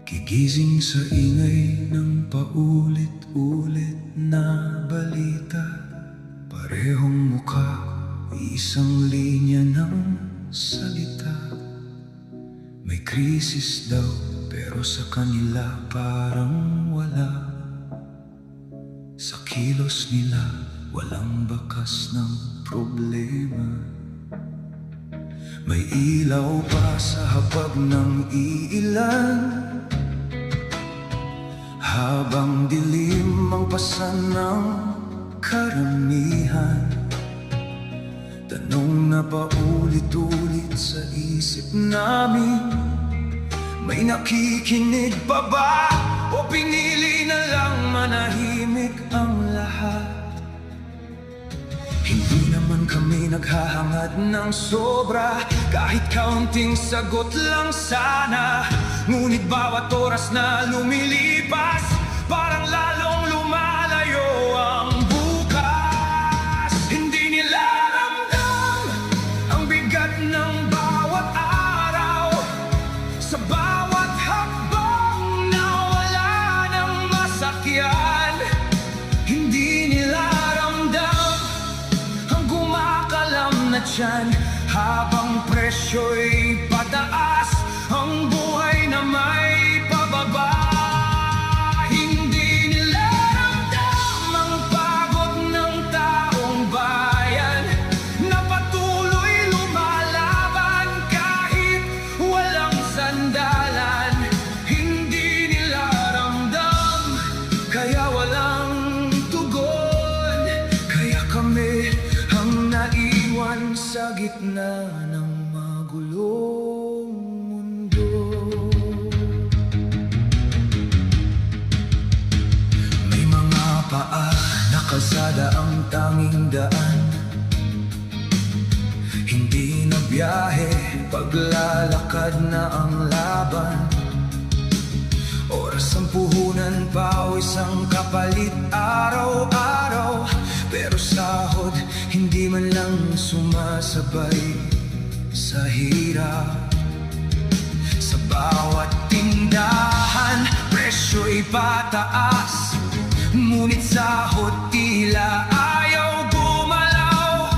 Gigising sa ingay ng paulit-ulit na balita. Parehong mukha, isang linya ng salita. May krisis daw, pero sa kanila parang wala. Sa kilos nila, walang bakas ng problema. May ilaw pa sa hapag ng iilan, habang dilim ang pasan ng karamihan. Tanong na paulit-ulit sa isip namin, may nakikinig pa ba? O pinili na lang manahimik ang lahat? Hindi naman kami naghahangad ng sobra, kahit kaunting sagot lang sana. Ngunit bawat oras na lumilipas, parang lalong lumalayo ang bukas. Hindi nila ramdam ang bigat ng bawat araw, sa bawat hakbang na wala ng masakyan. Hindi nila ramdam ang gumakalam na tiyan, habang presyo'y pataas, ang buhay na may pababa. Hindi nila ramdam ang pagod ng taong bayan, na patuloy lumalaban kahit walang sandalan. Hindi nila ramdam, kaya walang tugon. Kaya kami ang naiwan sa gitna ng magulong mundo. May mga paa na kalsada ang tanging daan, hindi na biyahe, paglalakad na ang laban. Oras ang puhunan, pawis ang kapalit araw-araw, pero sahod hindi man lang sumasabay sa hirap. Sa bawat tindahan, presyo'y pataas, ngunit sahod tila ayaw gumalaw.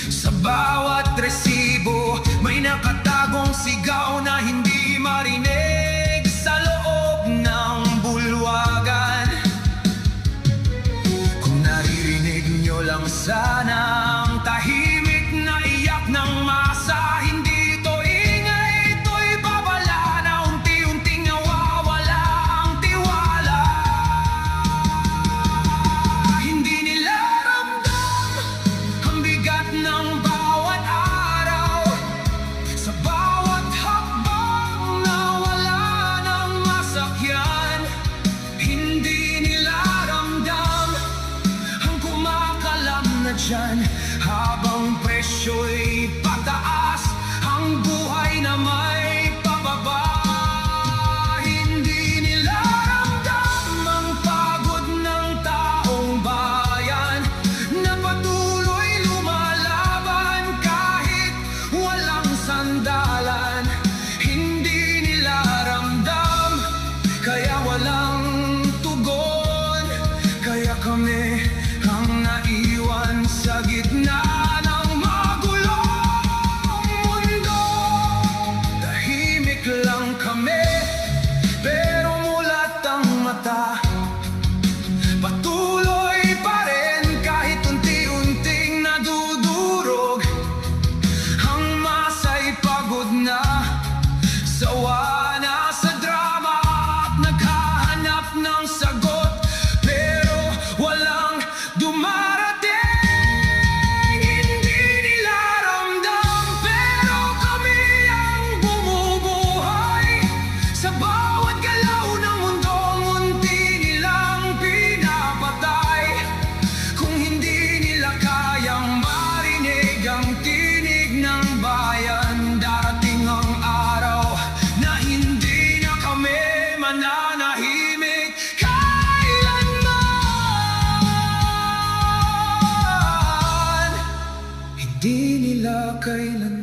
Sa bawat resibo, may nakatagong sigaw na hindi marinig sa loob ng bulwagan. Kung naririnig nyo lang sana ang tahimik na iyak ng masa, hindi ito ingay, ito'y babala na unti-unting nawawala ang tiwala. Hindi nila ramdam ang bigat ng bawat araw, sa bawat hakbang na wala ng masakyan. Hindi nila ramdam ang kumakalam na tiyan, habang presyo'y pataas, ang buhay na may pababa. Hindi nila ramdam ang pagod ng taong bayan, na patuloy lumalaban kahit walang sandalan. Hindi nila ramdam, kaya walang tugon. Kaya kami ang naiwan sa gitna ng magulong mundo. Tahimik lang kami, pero mulat ang mata. Patuloy pa rin kahit unti-unting nadudurog. Ang masa'y pagod na, sawa na sa drama at naghahanap ng sagot, pero walang dumarating. Hindi nila ramdam, pero kami ang bumubuhay. Sa bawat galaw ng mundong unti nilang pinapatay. Kung hindi nila kayang marinig ang tinig ng bayan, darating ang araw na hindi na kami mananahimik kailanman. Hindi nila kailanman